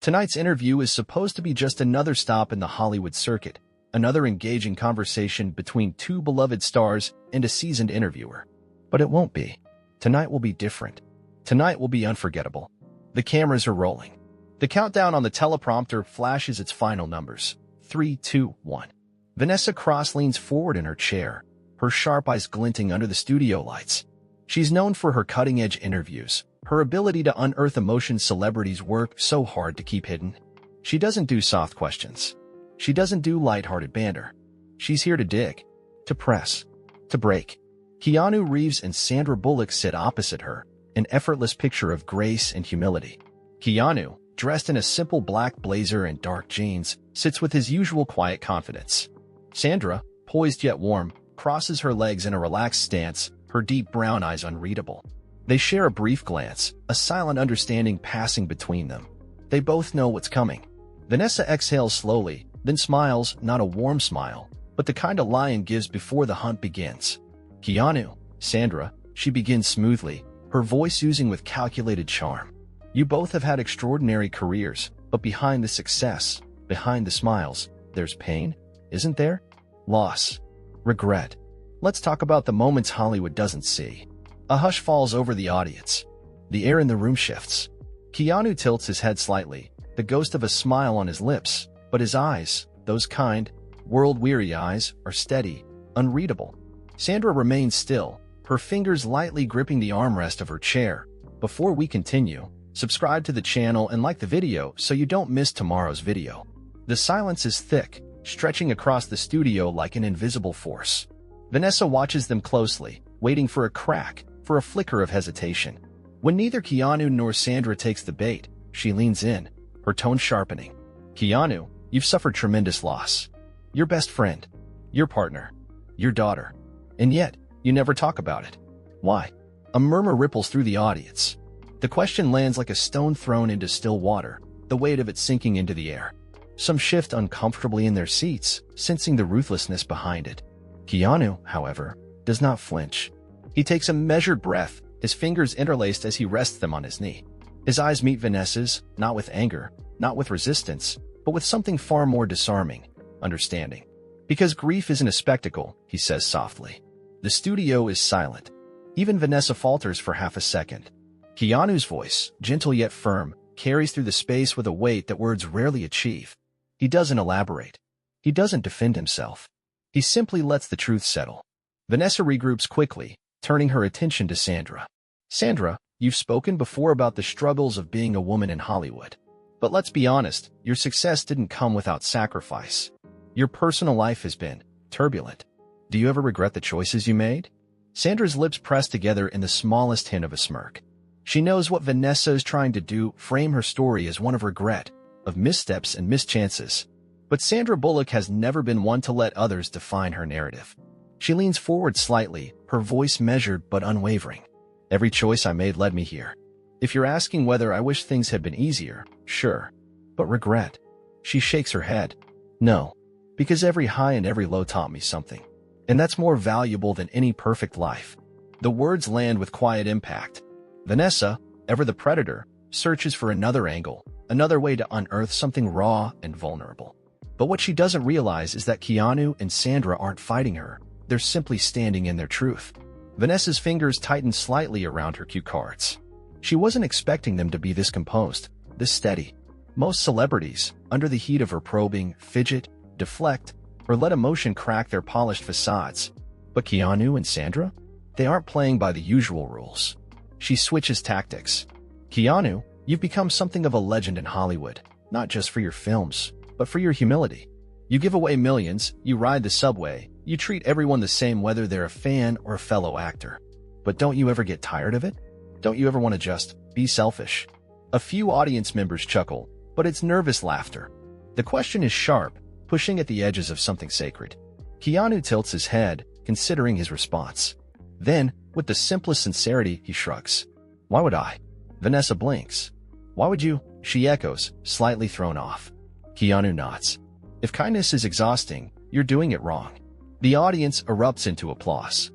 Tonight's interview is supposed to be just another stop in the Hollywood circuit, another engaging conversation between two beloved stars and a seasoned interviewer. But it won't be. Tonight will be different. Tonight will be unforgettable. The cameras are rolling. The countdown on the teleprompter flashes its final numbers. 3, 2, 1. Vanessa Cross leans forward in her chair, her sharp eyes glinting under the studio lights. She's known for her cutting-edge interviews, her ability to unearth emotions celebrities work so hard to keep hidden. She doesn't do soft questions. She doesn't do lighthearted banter. She's here to dig, to press, to break. Keanu Reeves and Sandra Bullock sit opposite her, an effortless picture of grace and humility. Keanu, dressed in a simple black blazer and dark jeans, sits with his usual quiet confidence. Sandra, poised yet warm, crosses her legs in a relaxed stance, her deep brown eyes unreadable. They share a brief glance, a silent understanding passing between them. They both know what's coming. Vanessa exhales slowly, then smiles, not a warm smile, but the kind a lion gives before the hunt begins. Keanu, Sandra, she begins smoothly, her voice oozing with calculated charm. You both have had extraordinary careers, but behind the success, behind the smiles, there's pain, isn't there? Loss, regret. Let's talk about the moments Hollywood doesn't see. A hush falls over the audience. The air in the room shifts. Keanu tilts his head slightly, the ghost of a smile on his lips, but his eyes, those kind, world-weary eyes, are steady, unreadable. Sandra remains still, her fingers lightly gripping the armrest of her chair. Before we continue, subscribe to the channel and like the video so you don't miss tomorrow's video. The silence is thick, stretching across the studio like an invisible force. Vanessa watches them closely, waiting for a crack, for a flicker of hesitation. When neither Keanu nor Sandra takes the bait, she leans in, her tone sharpening. Keanu, you've suffered tremendous loss. Your best friend, your partner, your daughter. And yet, you never talk about it. Why? A murmur ripples through the audience. The question lands like a stone thrown into still water, the weight of it sinking into the air. Some shift uncomfortably in their seats, sensing the ruthlessness behind it. Keanu, however, does not flinch. He takes a measured breath, his fingers interlaced as he rests them on his knee. His eyes meet Vanessa's, not with anger, not with resistance, but with something far more disarming, understanding. Because grief isn't a spectacle, he says softly. The studio is silent. Even Vanessa falters for half a second. Keanu's voice, gentle yet firm, carries through the space with a weight that words rarely achieve. He doesn't elaborate. He doesn't defend himself. He simply lets the truth settle. Vanessa regroups quickly, turning her attention to Sandra. Sandra, you've spoken before about the struggles of being a woman in Hollywood. But let's be honest, your success didn't come without sacrifice. Your personal life has been turbulent. Do you ever regret the choices you made? Sandra's lips press together in the smallest hint of a smirk. She knows what Vanessa is trying to do, frame her story as one of regret, of missteps and mischances. But Sandra Bullock has never been one to let others define her narrative. She leans forward slightly, her voice measured but unwavering. Every choice I made led me here. If you're asking whether I wish things had been easier, sure. But regret? She shakes her head. No. Because every high and every low taught me something. And that's more valuable than any perfect life. The words land with quiet impact. Vanessa, ever the predator, searches for another angle, another way to unearth something raw and vulnerable. But what she doesn't realize is that Keanu and Sandra aren't fighting her. They're simply standing in their truth. Vanessa's fingers tighten slightly around her cue cards. She wasn't expecting them to be this composed, this steady. Most celebrities, under the heat of her probing, fidget, deflect, or let emotion crack their polished facades. But Keanu and Sandra? They aren't playing by the usual rules. She switches tactics. Keanu, you've become something of a legend in Hollywood, not just for your films, but for your humility. You give away millions, you ride the subway, you treat everyone the same whether they're a fan or a fellow actor. But don't you ever get tired of it? Don't you ever want to just be selfish? A few audience members chuckle, but it's nervous laughter. The question is sharp, pushing at the edges of something sacred. Keanu tilts his head, considering his response. Then, with the simplest sincerity, he shrugs. Why would I? Vanessa blinks. Why would you? She echoes, slightly thrown off. Keanu nods. If kindness is exhausting, you're doing it wrong. The audience erupts into applause.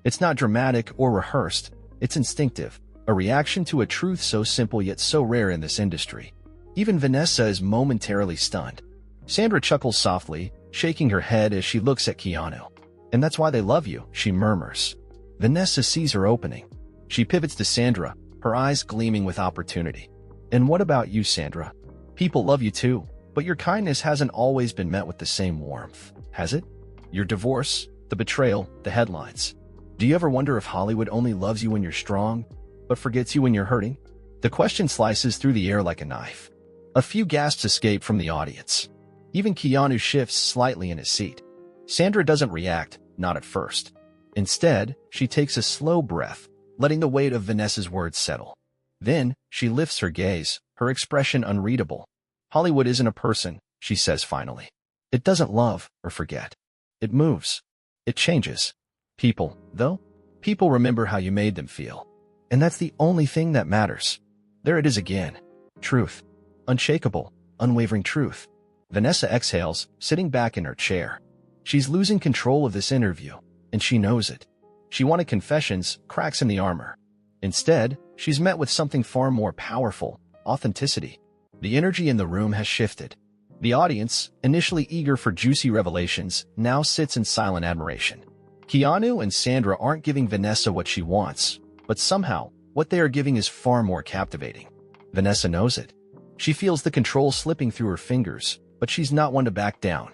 It's not dramatic or rehearsed, it's instinctive, a reaction to a truth so simple yet so rare in this industry. Even Vanessa is momentarily stunned. Sandra chuckles softly, shaking her head as she looks at Keanu. "And that's why they love you," she murmurs. Vanessa sees her opening. She pivots to Sandra, her eyes gleaming with opportunity. "And what about you, Sandra? People love you too, but your kindness hasn't always been met with the same warmth, has it? Your divorce, the betrayal, the headlines. Do you ever wonder if Hollywood only loves you when you're strong, but forgets you when you're hurting?" The question slices through the air like a knife. A few gasps escape from the audience. Even Keanu shifts slightly in his seat. Sandra doesn't react, not at first. Instead, she takes a slow breath, letting the weight of Vanessa's words settle. Then, she lifts her gaze, her expression unreadable. "Hollywood isn't a person," she says finally. "It doesn't love or forget. It moves. It changes. People, though, people remember how you made them feel. And that's the only thing that matters." There it is again. Truth. Unshakable, unwavering truth. Vanessa exhales, sitting back in her chair. She's losing control of this interview, and she knows it. She wanted confessions, cracks in the armor. Instead, she's met with something far more powerful: authenticity. The energy in the room has shifted. The audience, initially eager for juicy revelations, now sits in silent admiration. Keanu and Sandra aren't giving Vanessa what she wants, but somehow, what they are giving is far more captivating. Vanessa knows it. She feels the control slipping through her fingers, but she's not one to back down.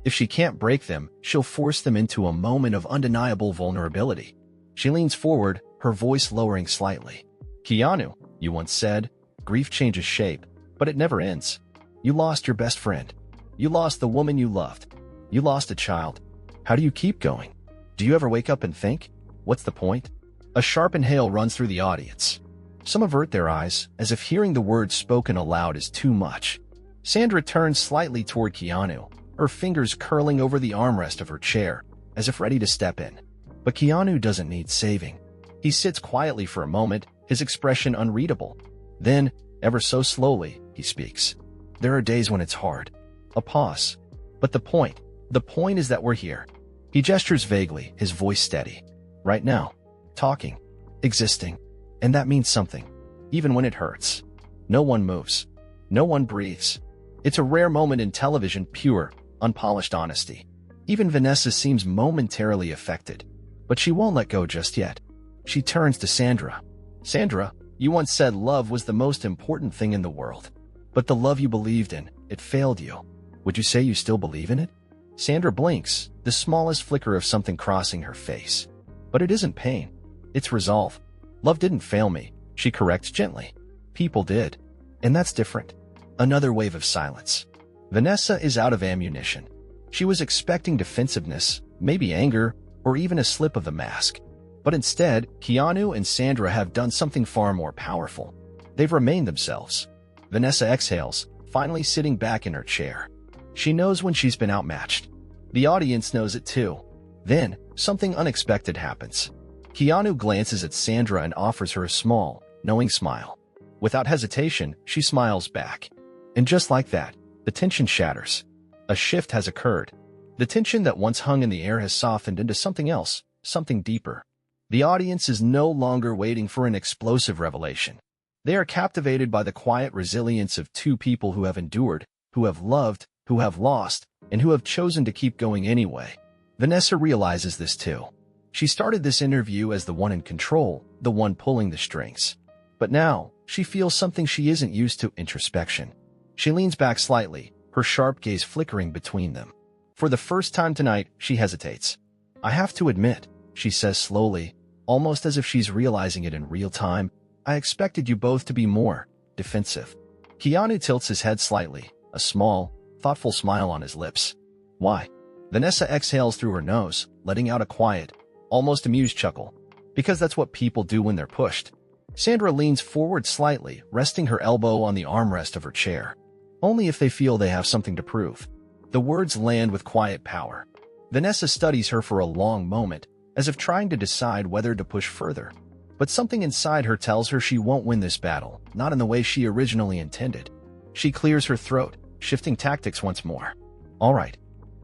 If she can't break them, she'll force them into a moment of undeniable vulnerability. She leans forward, her voice lowering slightly. "Keanu, you once said, grief changes shape, but it never ends. You lost your best friend. You lost the woman you loved. You lost a child. How do you keep going? Do you ever wake up and think, what's the point?" A sharp inhale runs through the audience. Some avert their eyes, as if hearing the words spoken aloud is too much. Sandra turns slightly toward Keanu, her fingers curling over the armrest of her chair, as if ready to step in. But Keanu doesn't need saving. He sits quietly for a moment, his expression unreadable. Then, ever so slowly, he speaks. "There are days when it's hard." A pause. "But the point is that we're here." He gestures vaguely, his voice steady. "Right now. Talking. Existing. And that means something. Even when it hurts. No one moves. No one breathes." It's a rare moment in television, pure, unpolished honesty. Even Vanessa seems momentarily affected. But she won't let go just yet. She turns to Sandra. "Sandra, you once said love was the most important thing in the world. But the love you believed in, it failed you. Would you say you still believe in it?" Sandra blinks, the smallest flicker of something crossing her face. But it isn't pain. It's resolve. "Love didn't fail me," she corrects gently. "People did. And that's different." Another wave of silence. Vanessa is out of ammunition. She was expecting defensiveness, maybe anger, or even a slip of the mask. But instead, Keanu and Sandra have done something far more powerful. They've remained themselves. Vanessa exhales, finally sitting back in her chair. She knows when she's been outmatched. The audience knows it too. Then, something unexpected happens. Keanu glances at Sandra and offers her a small, knowing smile. Without hesitation, she smiles back. And just like that, the tension shatters. A shift has occurred. The tension that once hung in the air has softened into something else, something deeper. The audience is no longer waiting for an explosive revelation. They are captivated by the quiet resilience of two people who have endured, who have loved, who have lost, and who have chosen to keep going anyway. Vanessa realizes this too. She started this interview as the one in control, the one pulling the strings. But now, she feels something she isn't used to: introspection. She leans back slightly, her sharp gaze flickering between them. For the first time tonight, she hesitates. "I have to admit," she says slowly, almost as if she's realizing it in real time, "I expected you both to be more defensive." Keanu tilts his head slightly, a small, thoughtful smile on his lips. "Why?" Vanessa exhales through her nose, letting out a quiet, almost amused chuckle. "Because that's what people do when they're pushed." Sandra leans forward slightly, resting her elbow on the armrest of her chair. "Only if they feel they have something to prove." The words land with quiet power. Vanessa studies her for a long moment, as if trying to decide whether to push further. But something inside her tells her she won't win this battle, not in the way she originally intended. She clears her throat, shifting tactics once more. "All right,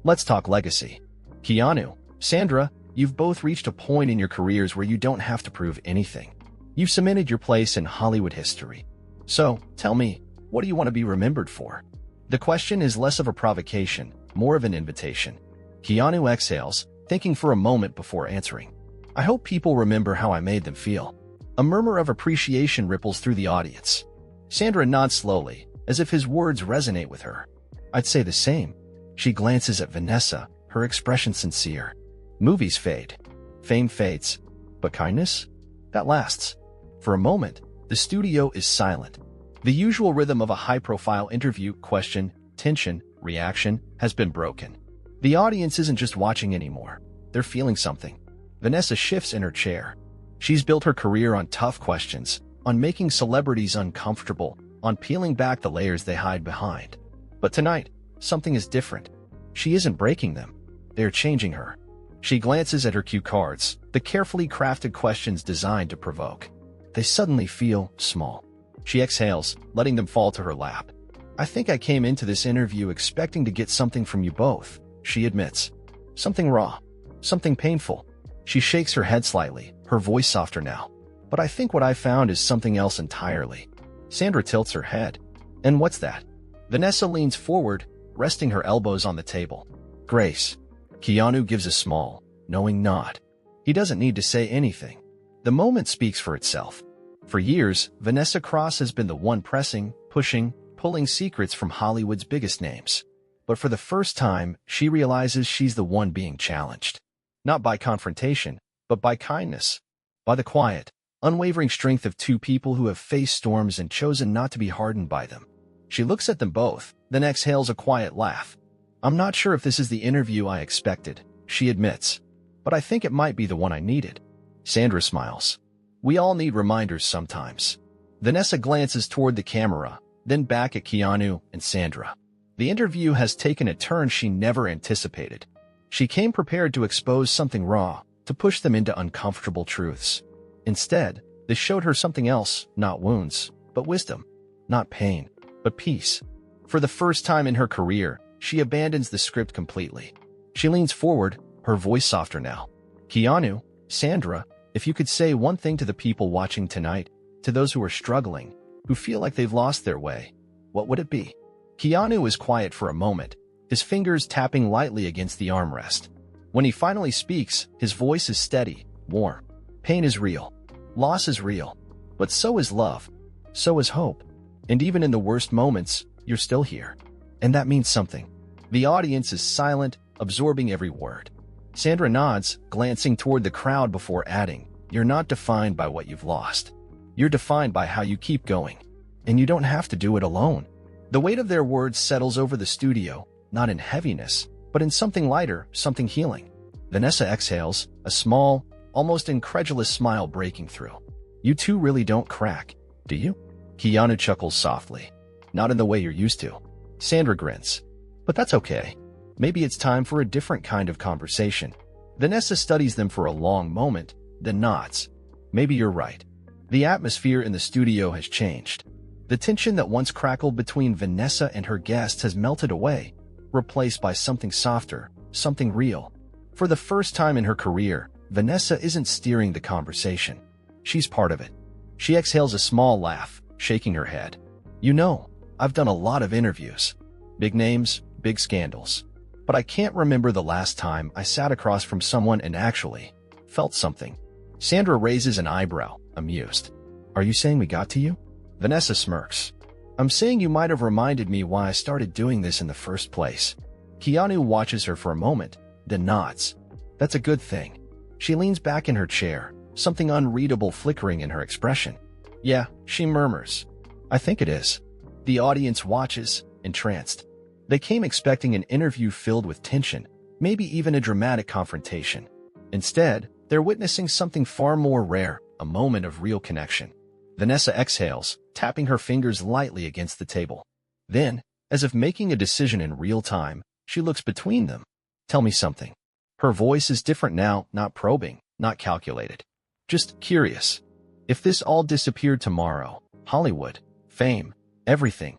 let's talk legacy. Keanu, Sandra, you've both reached a point in your careers where you don't have to prove anything. You've cemented your place in Hollywood history. So, tell me, What do you want to be remembered for? The question is less of a provocation, more of an invitation. Keanu exhales, thinking for a moment before answering. I hope people remember how I made them feel. A murmur of appreciation ripples through the audience. Sandra nods slowly, as if his words resonate with her. I'd say the same. She glances at Vanessa, her expression sincere. Movies fade. Fame fades. But kindness? That lasts. For a moment, the studio is silent. The usual rhythm of a high-profile interview, question, tension, reaction, has been broken. The audience isn't just watching anymore. They're feeling something. Vanessa shifts in her chair. She's built her career on tough questions, on making celebrities uncomfortable, on peeling back the layers they hide behind. But tonight, something is different. She isn't breaking them. They're changing her. She glances at her cue cards, the carefully crafted questions designed to provoke. They suddenly feel small. She exhales, letting them fall to her lap. I think I came into this interview expecting to get something from you both, she admits. Something raw. Something painful. She shakes her head slightly, her voice softer now. But I think what I found is something else entirely. Sandra tilts her head. And what's that? Vanessa leans forward, resting her elbows on the table. Grace. Keanu gives a small, knowing nod. He doesn't need to say anything. The moment speaks for itself. For years, Vanessa Cross has been the one pressing, pushing, pulling secrets from Hollywood's biggest names. But for the first time, she realizes she's the one being challenged. Not by confrontation, but by kindness. By the quiet, unwavering strength of two people who have faced storms and chosen not to be hardened by them. She looks at them both, then exhales a quiet laugh. I'm not sure if this is the interview I expected, she admits. But I think it might be the one I needed. Sandra smiles. We all need reminders sometimes. Vanessa glances toward the camera, then back at Keanu and Sandra. The interview has taken a turn she never anticipated. She came prepared to expose something raw, to push them into uncomfortable truths. Instead, this showed her something else, not wounds, but wisdom. Not pain, but peace. For the first time in her career, she abandons the script completely. She leans forward, her voice softer now. Keanu, Sandra, if you could say one thing to the people watching tonight, to those who are struggling, who feel like they've lost their way, what would it be? Keanu is quiet for a moment, his fingers tapping lightly against the armrest. When he finally speaks, his voice is steady, warm. Pain is real. Loss is real. But so is love. So is hope. And even in the worst moments, you're still here. And that means something. The audience is silent, absorbing every word. Sandra nods, glancing toward the crowd before adding, You're not defined by what you've lost. You're defined by how you keep going. And you don't have to do it alone. The weight of their words settles over the studio, not in heaviness, but in something lighter, something healing. Vanessa exhales, a small, almost incredulous smile breaking through. You two really don't crack, do you? Keanu chuckles softly. Not in the way you're used to. Sandra grins. But that's okay. Maybe it's time for a different kind of conversation. Vanessa studies them for a long moment, then nods. Maybe you're right. The atmosphere in the studio has changed. The tension that once crackled between Vanessa and her guests has melted away, replaced by something softer, something real. For the first time in her career, Vanessa isn't steering the conversation. She's part of it. She exhales a small laugh, shaking her head. You know, I've done a lot of interviews. Big names, big scandals. But I can't remember the last time I sat across from someone and actually felt something. Sandra raises an eyebrow, amused. Are you saying we got to you? Vanessa smirks. I'm saying you might have reminded me why I started doing this in the first place. Keanu watches her for a moment, then nods. That's a good thing. She leans back in her chair, something unreadable flickering in her expression. Yeah, she murmurs. I think it is. The audience watches, entranced. They came expecting an interview filled with tension, maybe even a dramatic confrontation. Instead, they're witnessing something far more rare, a moment of real connection. Vanessa exhales, tapping her fingers lightly against the table. Then, as if making a decision in real time, she looks between them. Tell me something. Her voice is different now, not probing, not calculated. Just curious. If this all disappeared tomorrow, Hollywood, fame, everything,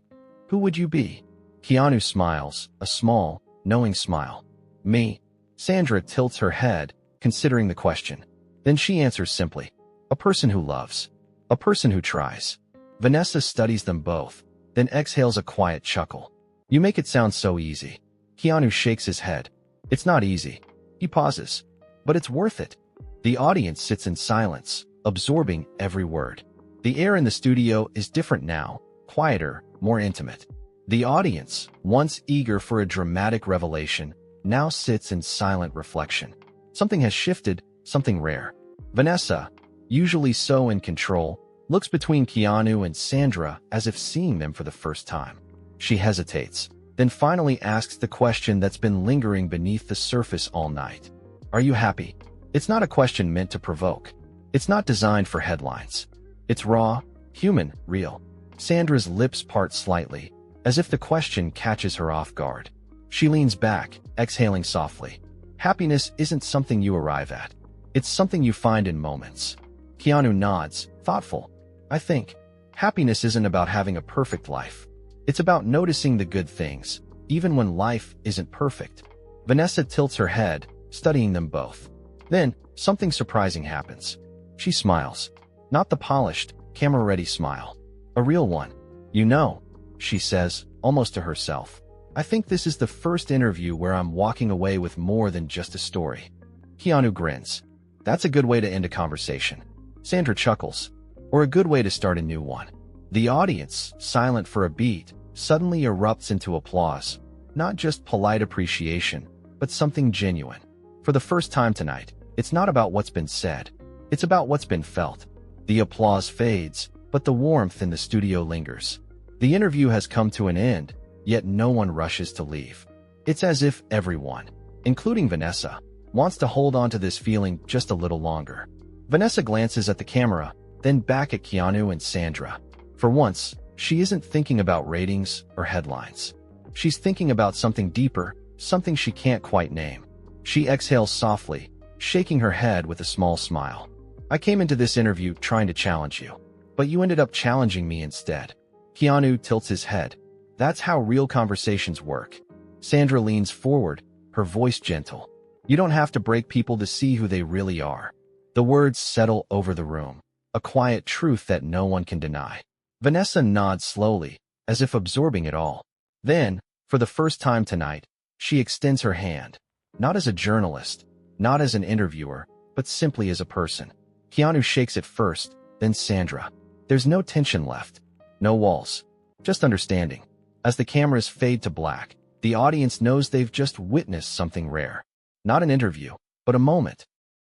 who would you be? Keanu smiles, a small, knowing smile. Me. Sandra tilts her head, considering the question. Then she answers simply. A person who loves. A person who tries. Vanessa studies them both. then exhales a quiet chuckle. You make it sound so easy. Keanu shakes his head. It's not easy. He pauses. But it's worth it. The audience sits in silence, absorbing every word. The air in the studio is different now, quieter, more intimate. The audience, once eager for a dramatic revelation, now sits in silent reflection. Something has shifted, something rare. Vanessa, usually so in control, looks between Keanu and Sandra as if seeing them for the first time. She hesitates, then finally asks the question that's been lingering beneath the surface all night. Are you happy? It's not a question meant to provoke. It's not designed for headlines. It's raw, human, real. Sandra's lips part slightly, as if the question catches her off guard. She leans back, exhaling softly. Happiness isn't something you arrive at. It's something you find in moments. Keanu nods, thoughtful. I think happiness isn't about having a perfect life. It's about noticing the good things, even when life isn't perfect. Vanessa tilts her head, studying them both. Then, something surprising happens. She smiles. Not the polished, camera-ready smile. A real one. You know, she says, almost to herself. I think this is the first interview where I'm walking away with more than just a story. Keanu grins. That's a good way to end a conversation. Sandra chuckles. Or a good way to start a new one. The audience, silent for a beat, suddenly erupts into applause. Not just polite appreciation, but something genuine. For the first time tonight, it's not about what's been said. It's about what's been felt. The applause fades, but the warmth in the studio lingers. The interview has come to an end, yet no one rushes to leave. It's as if everyone, including Vanessa, wants to hold on to this feeling just a little longer. Vanessa glances at the camera, then back at Keanu and Sandra. For once, she isn't thinking about ratings or headlines. She's thinking about something deeper, something she can't quite name. She exhales softly, shaking her head with a small smile. I came into this interview trying to challenge you, but you ended up challenging me instead. Keanu tilts his head. That's how real conversations work. Sandra leans forward, her voice gentle. You don't have to break people to see who they really are. The words settle over the room, a quiet truth that no one can deny. Vanessa nods slowly, as if absorbing it all. Then, for the first time tonight, she extends her hand. Not as a journalist, not as an interviewer, but simply as a person. Keanu shakes it first, then Sandra. There's no tension left. No walls. Just understanding. As the cameras fade to black, the audience knows they've just witnessed something rare. Not an interview, but a moment.